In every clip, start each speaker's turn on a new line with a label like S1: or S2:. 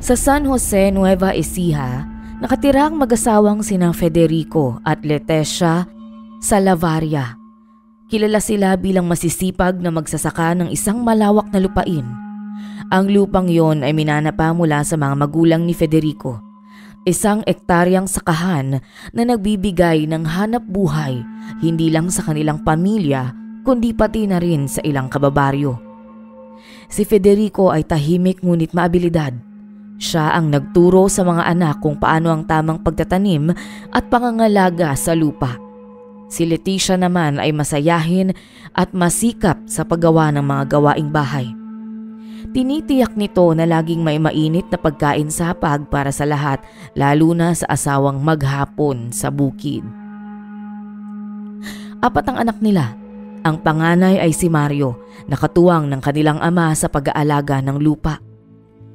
S1: Sa San Jose, Nueva Ecija, nakatira ang mag-asawang sina Federico at Leticia Salavaria. Kilala sila bilang masisipag na magsasaka ng isang malawak na lupain. Ang lupang yon ay minanapa mula sa mga magulang ni Federico. Isang ektaryang sakahan na nagbibigay ng hanap buhay hindi lang sa kanilang pamilya kundi pati na rin sa ilang kababaryo. Si Federico ay tahimik ngunit maabilidad. Siya ang nagturo sa mga anak kung paano ang tamang pagtatanim at pangangalaga sa lupa. Si Leticia naman ay masayahin at masikap sa paggawa ng mga gawaing bahay. Tinitiyak nito na laging may mainit na pagkain sa hapag para sa lahat, lalo na sa asawang maghapon sa bukid. 4 ang anak nila. Ang panganay ay si Mario, nakatuwang ng kanilang ama sa pag-aalaga ng lupa.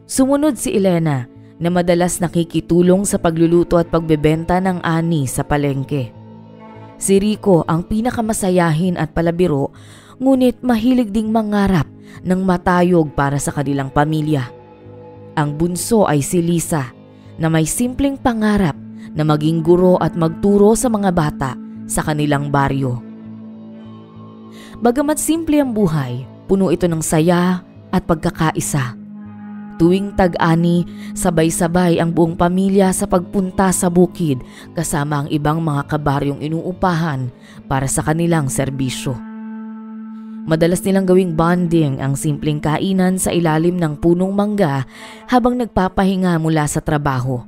S1: Sumunod si Elena na madalas nakikitulong sa pagluluto at pagbebenta ng ani sa palengke. Si Rico ang pinakamasayahin at palabiro, ngunit mahilig ding mangarap ng matayog para sa kanilang pamilya. Ang bunso ay si Lisa na may simpleng pangarap na maging guro at magturo sa mga bata sa kanilang baryo. Bagamat simple ang buhay, puno ito ng saya at pagkakaisa. Tuwing tag-ani, sabay-sabay ang buong pamilya sa pagpunta sa bukid kasama ang ibang mga kabaryong inuupahan para sa kanilang serbisyo. Madalas nilang gawing bonding ang simpleng kainan sa ilalim ng punong mangga habang nagpapahinga mula sa trabaho.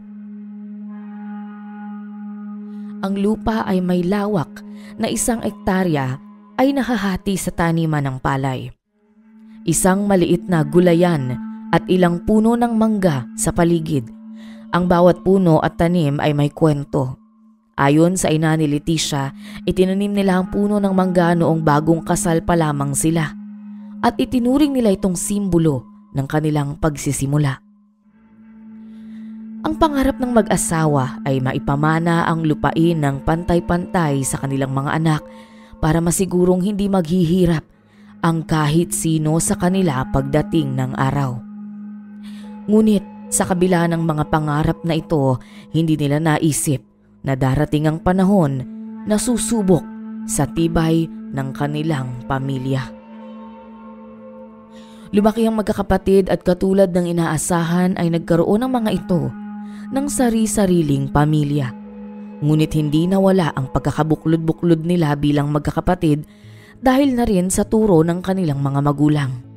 S1: Ang lupa ay may lawak na 1 ektarya ay nahahati sa taniman ng palay. Isang maliit na gulayan at ilang puno ng mangga sa paligid. Ang bawat puno at tanim ay may kwento. Ayon sa ina ni Leticia, itinanim nila ang puno ng mangga noong bagong kasal pa lamang sila at itinuring nila itong simbolo ng kanilang pagsisimula. Ang pangarap ng mag-asawa ay maipamana ang lupain ng pantay-pantay sa kanilang mga anak para masigurong hindi maghihirap ang kahit sino sa kanila pagdating ng araw. Ngunit sa kabila ng mga pangarap na ito, hindi nila naisip na darating ang panahon na susubok sa tibay ng kanilang pamilya. Lumaki ang magkakapatid at katulad ng inaasahan ay nagkaroon ng mga ito ng sari-sariling pamilya. Ngunit hindi nawala ang pagkakabuklod-buklod nila bilang magkakapatid dahil na rin sa turo ng kanilang mga magulang.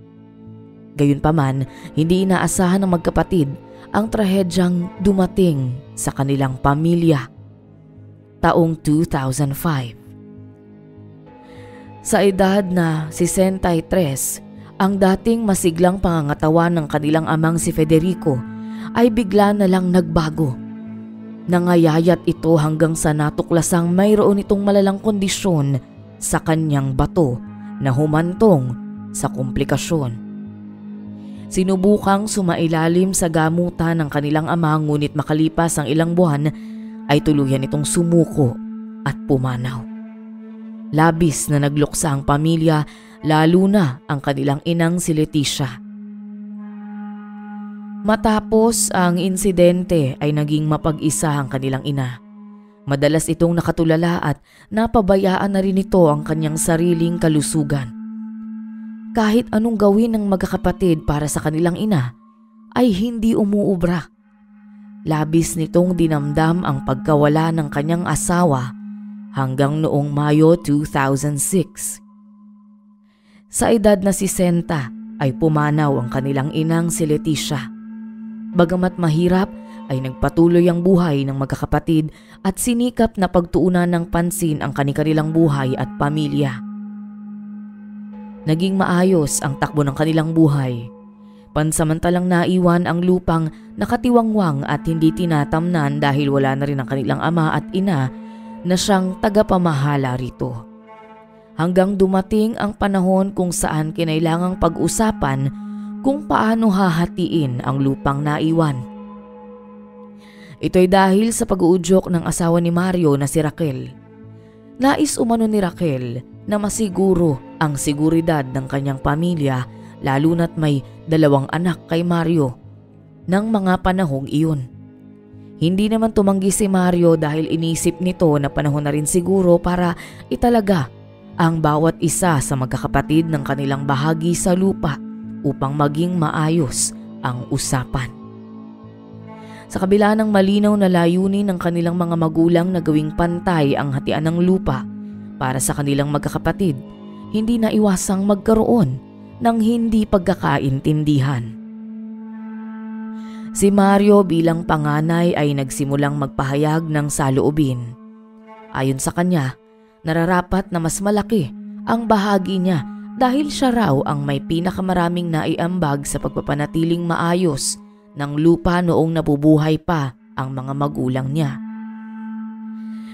S1: Gayunpaman, hindi inaasahan ng magkapatid ang trahedyang dumating sa kanilang pamilya taong 2005. Sa edad na 63, ang dating masiglang pangangatawan ng kanilang amang si Federico ay bigla na lang nagbago. Nangayayat ito hanggang sa natuklasang mayroon itong malalang kondisyon sa kanyang bato na humantong sa komplikasyon. Sinubukang sumailalim sa gamutan ng kanilang ama ngunit makalipas ang ilang buwan ay tuluyan itong sumuko at pumanaw. Labis na nagluksa ang pamilya, lalo na ang kanilang inang si Leticia. Matapos ang insidente ay naging mapag-isa ang kanilang ina. Madalas itong nakatulala at napabayaan na rin ito ang kanyang sariling kalusugan. Kahit anong gawin ng magkakapatid para sa kanilang ina ay hindi umuubra. Labis nitong dinamdam ang pagkawala ng kanyang asawa hanggang noong Mayo 2006. Sa edad na 60 ay pumanaw ang kanilang inang si Leticia. Bagamat mahirap ay nagpatuloy ang buhay ng magkakapatid at sinikap na pagtuunan ng pansin ang kanilang buhay at pamilya. Naging maayos ang takbo ng kanilang buhay. Pansamantalang naiwan ang lupang nakatiwangwang at hindi tinatamnan dahil wala na rin ang kanilang ama at ina na siyang tagapamahala rito. Hanggang dumating ang panahon kung saan kinailangang pag-usapan kung paano hahatiin ang lupang naiwan. Ito'y dahil sa pag-uudyok ng asawa ni Mario na si Raquel. Nais umano ni Raquel na masiguro ang seguridad ng kanyang pamilya lalo na't may 2 anak kay Mario. ng mga panahong iyon. Hindi naman tumanggi si Mario dahil inisip nito na panahon na rin siguro para italaga ang bawat isa sa magkakapatid ng kanilang bahagi sa lupa upang maging maayos ang usapan. Sa kabila ng malinaw na layunin ng kanilang mga magulang na gawing pantay ang hatian ng lupa para sa kanilang magkakapatid, hindi na iwasang magkaroon ng hindi pagkakaintindihan. Si Mario bilang panganay ay nagsimulang magpahayag ng saloobin. Ayon sa kanya, nararapat na mas malaki ang bahagi niya dahil siya raw ang may pinakamaraming naiambag sa pagpapanatiling maayos ng lupa noong nabubuhay pa ang mga magulang niya.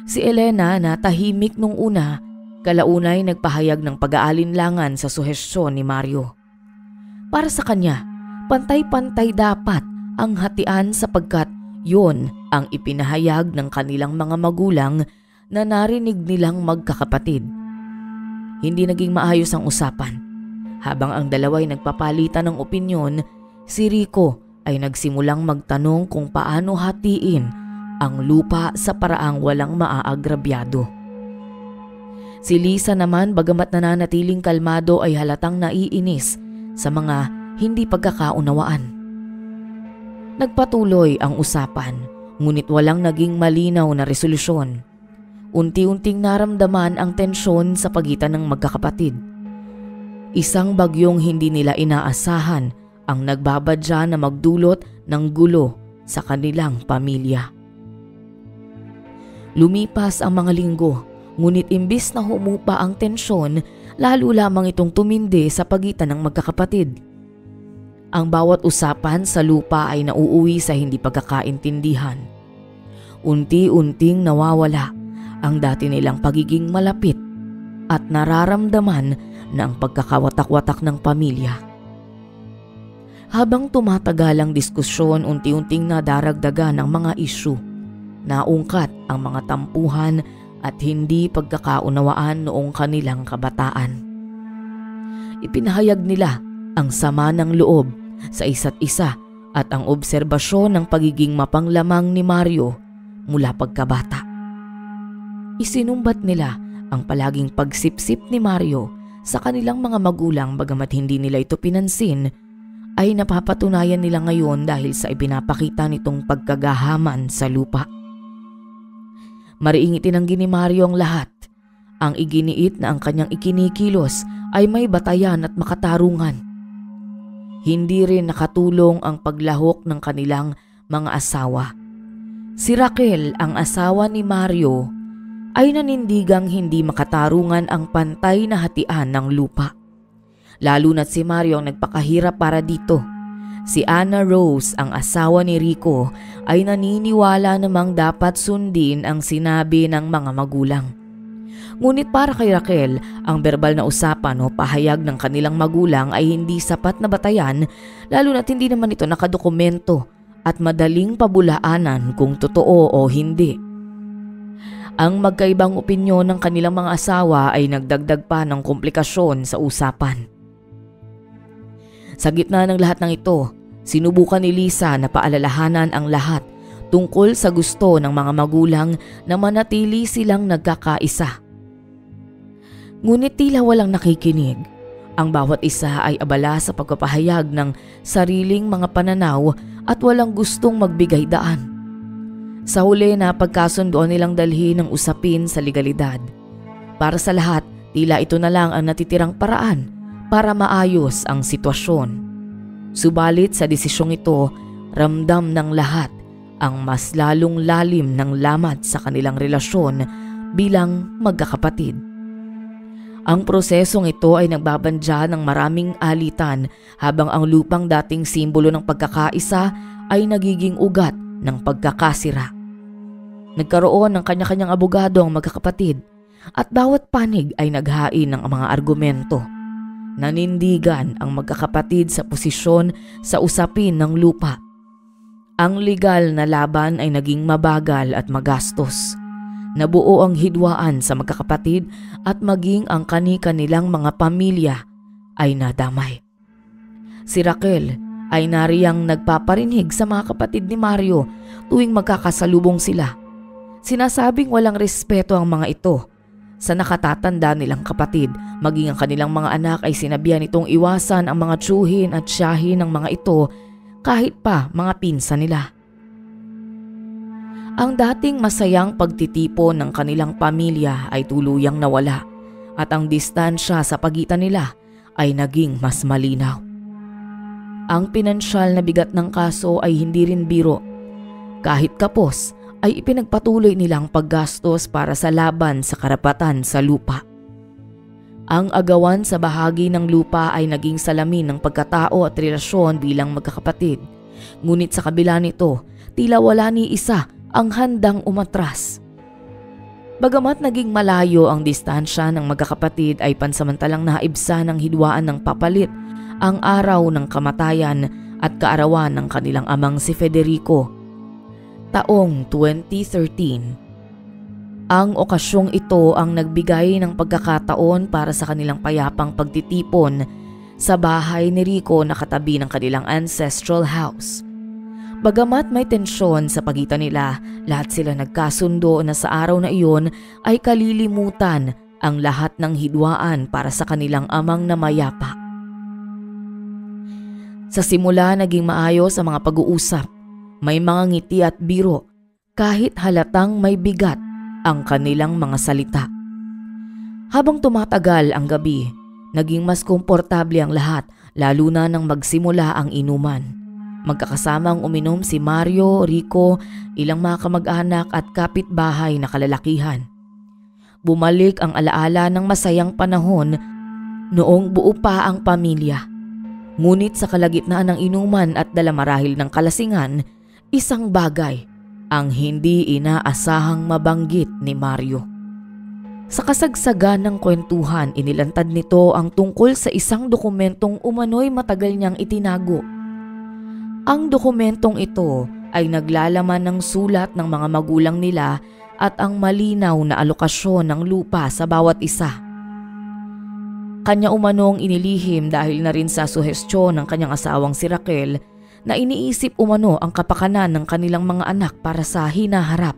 S1: Si Elena na tahimik nung una, kalaunay nagpahayag ng pag-aalinlangan sa suhestyon ni Mario. Para sa kanya, pantay-pantay dapat ang hatian sapagkat yon ang ipinahayag ng kanilang mga magulang na narinig nilang magkakapatid. Hindi naging maayos ang usapan. Habang ang dalawa'y nagpapalitan ng opinyon, si Rico ay nagsimulang magtanong kung paano hatiin ang lupa sa paraang walang maaagrabyado. Si Lisa naman bagamat nananatiling kalmado ay halatang naiinis sa mga hindi pagkakaunawaan. Nagpatuloy ang usapan ngunit walang naging malinaw na resolusyon. Unti-unting naramdaman ang tensyon sa pagitan ng magkakapatid. Isang bagyong hindi nila inaasahan ang nagbabadya na magdulot ng gulo sa kanilang pamilya. Lumipas ang mga linggo, ngunit imbis na humupa ang tensyon, lalo lamang itong tumindi sa pagitan ng magkakapatid. Ang bawat usapan sa lupa ay nauuwi sa hindi pagkakaintindihan. Unti-unting nawawala ang dati nilang pagiging malapit at nararamdaman na ang pagkakawatak-watak ng pamilya. Habang tumatagal ang diskusyon, unti-unting nadaragdagan ang mga isyu. Naungkat ang mga tampuhan at hindi pagkakaunawaan noong kanilang kabataan. Ipinahayag nila ang sama ng loob sa isa't isa at ang obserbasyon ng pagiging mapanglamang ni Mario mula pagkabata. Isinumbat nila ang palaging pagsipsip ni Mario sa kanilang mga magulang bagamat hindi nila ito pinansin, ay napapatunayan nila ngayon dahil sa ibinapakita nitong pagkagahaman sa lupa. Mariing itinanggi ni Mario ang lahat. Ang iginiit na ang kanyang ikinikilos ay may batayan at makatarungan. Hindi rin nakatulong ang paglahok ng kanilang mga asawa. Si Raquel, ang asawa ni Mario, ay nanindigang hindi makatarungan ang pantay na hatian ng lupa. Lalo na't si Mario ang nagpakahirap para dito. Si Anna Rose, ang asawa ni Rico, ay naniniwala namang dapat sundin ang sinabi ng mga magulang. Ngunit para kay Raquel, ang verbal na usapan o pahayag ng kanilang magulang ay hindi sapat na batayan, lalo na't hindi naman ito nakadokumento at madaling pabulaanan kung totoo o hindi. Ang magkaibang opinyon ng kanilang mga asawa ay nagdagdag pa ng komplikasyon sa usapan. Sa gitna ng lahat ng ito, sinubukan ni Lisa na paalalahanan ang lahat tungkol sa gusto ng mga magulang na manatili silang nagkakaisa. Ngunit tila walang nakikinig. Ang bawat isa ay abala sa pagpapahayag ng sariling mga pananaw at walang gustong magbigay daan. Sa huli na pagkasundoan nilang dalhin ang usapin sa legalidad. Para sa lahat, tila ito na lang ang natitirang paraan para maayos ang sitwasyon. Subalit sa desisyong ito, ramdam ng lahat ang mas lalong lalim ng lamat sa kanilang relasyon bilang magkakapatid. Ang prosesong ito ay nagbabandya ng maraming alitan habang ang lupang dating simbolo ng pagkakaisa ay nagiging ugat ng pagkakasira. Nagkaroon ng kanya-kanyang abogado ang magkakapatid at bawat panig ay naghain ng mga argumento. Nanindigan ang magkakapatid sa posisyon sa usapin ng lupa. Ang legal na laban ay naging mabagal at magastos. Nabuo ang hidwaan sa magkakapatid at maging ang kani-kanilang mga pamilya ay nadamay. Si Raquel ay nariyang nagpaparinig sa mga kapatid ni Mario tuwing magkakasalubong sila. Sinasabing walang respeto ang mga ito sa nakatatanda nilang kapatid, maging ang kanilang mga anak ay sinabihan itong iwasan ang mga tiyuhin at tiyahin ng mga ito kahit pa mga pinsan nila. Ang dating masayang pagtitipon ng kanilang pamilya ay tuluyang nawala at ang distansya sa pagitan nila ay naging mas malinaw. Ang pinansyal na bigat ng kaso ay hindi rin biro. Kahit kapos ay ipinagpatuloy nilang paggastos para sa laban sa karapatan sa lupa. Ang agawan sa bahagi ng lupa ay naging salamin ng pagkatao at relasyon bilang magkakapatid. Ngunit sa kabila nito, tila wala ni isa ang handang umatras. Bagamat naging malayo ang distansya ng magkakapatid ay pansamantalang naibsan ng hidwaan ng papalit ang araw ng kamatayan at kaarawan ng kanilang amang si Federico. Taong 2013. Ang okasyong ito ang nagbigay ng pagkakataon para sa kanilang payapang pagtitipon sa bahay ni Rico na katabi ng kanilang ancestral house. Bagamat may tensyon sa pagitan nila, lahat sila nagkasundo na sa araw na iyon ay kalilimutan ang lahat ng hidwaan para sa kanilang amang namayapa. Sa simula naging maayos ang mga pag-uusap. May mga ngiti at biro kahit halatang may bigat ang kanilang mga salita. Habang tumatagal ang gabi, naging mas komportable ang lahat lalo na nang magsimula ang inuman. Magkakasamang uminom si Mario, Rico, ilang mga kamag-anak at kapitbahay na kalalakihan. Bumalik ang alaala ng masayang panahon noong buo pa ang pamilya. Ngunit sa kalagitnaan ng inuman at dala marahil ng kalasingan, isang bagay ang hindi inaasahang mabanggit ni Mario. Sa kasagsagan ng kwentuhan, inilantad nito ang tungkol sa isang dokumentong umano'y matagal niyang itinago. Ang dokumentong ito ay naglalaman ng sulat ng mga magulang nila at ang malinaw na alokasyon ng lupa sa bawat isa. Kanya umanong inilihim dahil na rin sa suhestyon ng kanyang asawang si Raquel na iniisip umano ang kapakanan ng kanilang mga anak para sa hinaharap.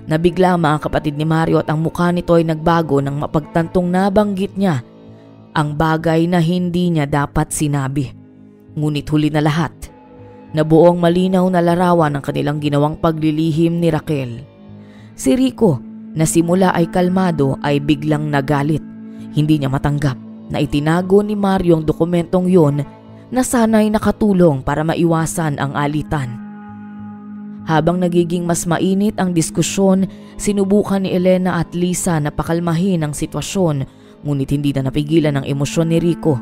S1: Nabigla mga kapatid ni Mario at ang mukha nito ay nagbago nang mapagtantong nabanggit niya ang bagay na hindi niya dapat sinabi. Ngunit huli na lahat, nabuo ang malinaw na larawan ng kanilang ginawang paglilihim ni Raquel. Si Rico, na simula ay kalmado, ay biglang nagalit. Hindi niya matanggap na itinago ni Mario ang dokumentong yon na sana'y nakatulong para maiwasan ang alitan. Habang nagiging mas mainit ang diskusyon, sinubukan ni Elena at Lisa na pakalmahin ang sitwasyon, ngunit hindi na napigilan ang emosyon ni Rico.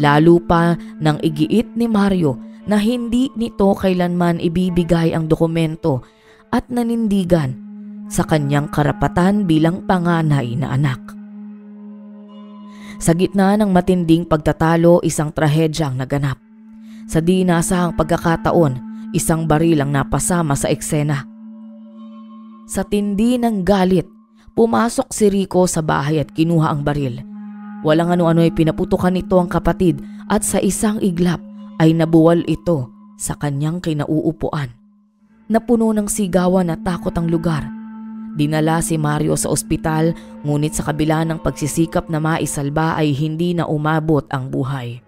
S1: Lalo pa nang igiit ni Mario na hindi nito kailanman ibibigay ang dokumento at nanindigan sa kanyang karapatan bilang panganay na anak. Sa gitna ng matinding pagtatalo, isang trahedya ang naganap. Sa di inaasahang pagkakataon, isang baril ang napasama sa eksena. Sa tindi ng galit, pumasok si Rico sa bahay at kinuha ang baril. Walang ano-ano ay pinaputukan nito ang kapatid at sa isang iglap ay nabuwal ito sa kanyang kinauupuan. Napuno ng sigawan at takot ang lugar. Dinala si Mario sa ospital, ngunit sa kabila ng pagsisikap na maisalba ay hindi na umabot ang buhay.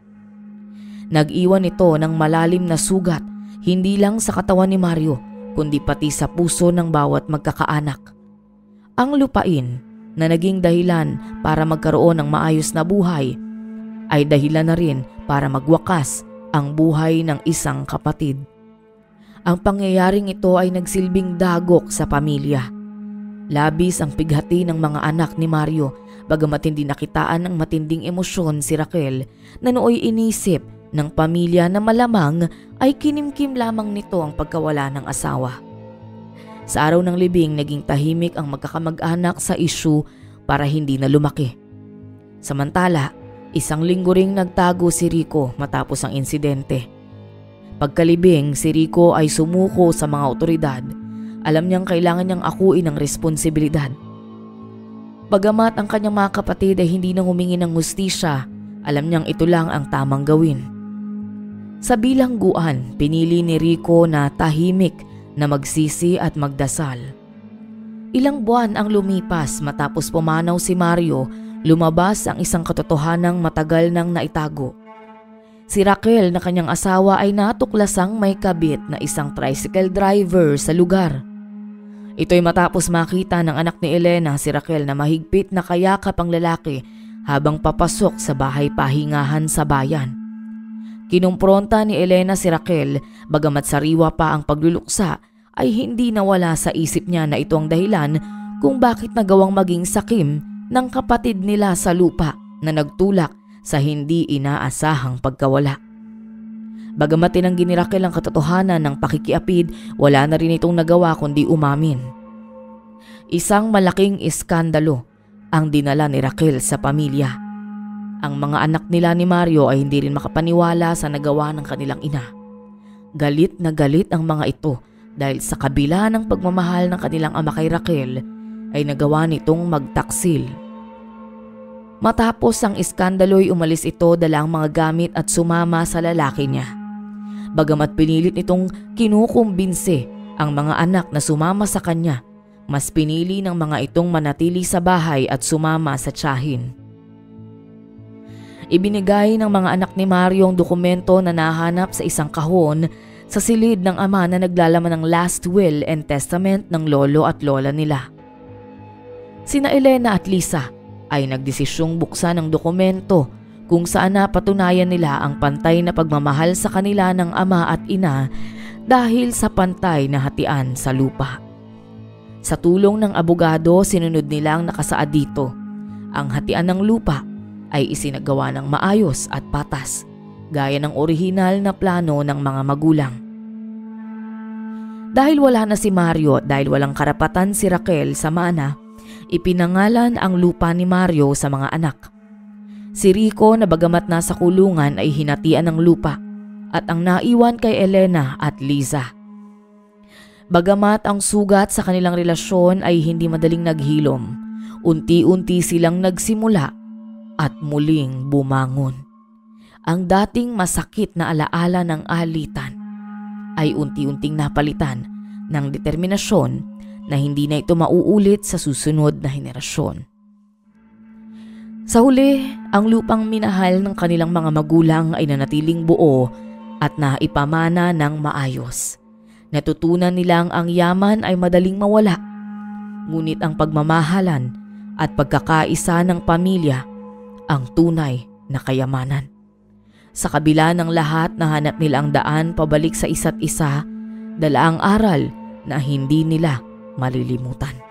S1: Nag-iwan ito ng malalim na sugat, hindi lang sa katawan ni Mario, kundi pati sa puso ng bawat magkakaanak. Ang lupain na naging dahilan para magkaroon ng maayos na buhay ay dahilan na rin para magwakas ang buhay ng isang kapatid. Ang pangyayaring ito ay nagsilbing dagok sa pamilya. Labis ang pighati ng mga anak ni Mario, bagamat hindi nakitaan ng matinding emosyon si Raquel na nooy inisip ng pamilya na malamang ay kinimkim lamang nito ang pagkawala ng asawa. Sa araw ng libing, naging tahimik ang magkakamag-anak sa issue para hindi na lumaki. Samantala, isang linggo ring nagtago si Rico matapos ang insidente. Pagkalibing, si Rico ay sumuko sa mga otoridad. Alam niyang kailangan niyang akuin ang responsibilidad. Bagamat ang kanyang mga kapatid ay hindi na humingi ng hustisya, alam niyang ito lang ang tamang gawin. Sa bilangguan, pinili ni Rico na tahimik na magsisi at magdasal. Ilang buwan ang lumipas matapos pumanaw si Mario, lumabas ang isang katotohanang matagal nang naitago. Si Raquel na kanyang asawa ay natuklasang may kabit na isang tricycle driver sa lugar. Ito'y matapos makita ng anak ni Elena si Raquel na mahigpit na kayakap ang lalaki habang papasok sa bahay pahingahan sa bayan. Kinumpronta ni Elena si Raquel, bagamat sariwa pa ang pagluluksa ay hindi nawala sa isip niya na ito ang dahilan kung bakit nagawang maging sakim ng kapatid nila sa lupa na nagtulak sa hindi inaasahang pagkawala. Bagamat tinanggi ni Raquel ang katotohanan ng pakikiapid, wala na rin itong nagawa kundi umamin. Isang malaking iskandalo ang dinala ni Raquel sa pamilya. Ang mga anak nila ni Mario ay hindi rin makapaniwala sa nagawa ng kanilang ina. Galit na galit ang mga ito dahil sa kabila ng pagmamahal ng kanilang ama kay Raquel ay nagawa nitong magtaksil. Matapos ang iskandalo'y umalis ito dala ang mga gamit at sumama sa lalaki niya. Bagamat pinilit nitong kinukumbinse ang mga anak na sumama sa kanya, mas pinili ng mga itong manatili sa bahay at sumama sa tiyahin. Ibinigay ng mga anak ni Mario ang dokumento na nahanap sa isang kahon sa silid ng ama na naglalaman ng last will and testament ng lolo at lola nila. Sina Elena at Lisa ay nagdesisyong buksan ang dokumento kung saan napatunayan nila ang pantay na pagmamahal sa kanila ng ama at ina dahil sa pantay na hatian sa lupa. Sa tulong ng abogado, sinunod nila ang nakasaad dito. Ang hatian ng lupa ay isinagawa ng maayos at patas, gaya ng orihinal na plano ng mga magulang. Dahil wala na si Mario at dahil walang karapatan si Raquel sa mana, ipinangalan ang lupa ni Mario sa mga anak. Si Rico na bagamat nasa kulungan ay hinatian ng lupa at ang naiwan kay Elena at Liza. Bagamat ang sugat sa kanilang relasyon ay hindi madaling naghilom, unti-unti silang nagsimula at muling bumangon. Ang dating masakit na alaala ng alitan ay unti-unting napalitan ng determinasyon na hindi na ito mauulit sa susunod na henerasyon. Sa huli, ang lupang minahal ng kanilang mga magulang ay nanatiling buo at naipamana ng maayos. Natutunan nilang ang yaman ay madaling mawala, ngunit ang pagmamahalan at pagkakaisa ng pamilya ang tunay na kayamanan. Sa kabila ng lahat, nahanap nila ang daan pabalik sa isa't isa, dala ang aral na hindi nila malilimutan.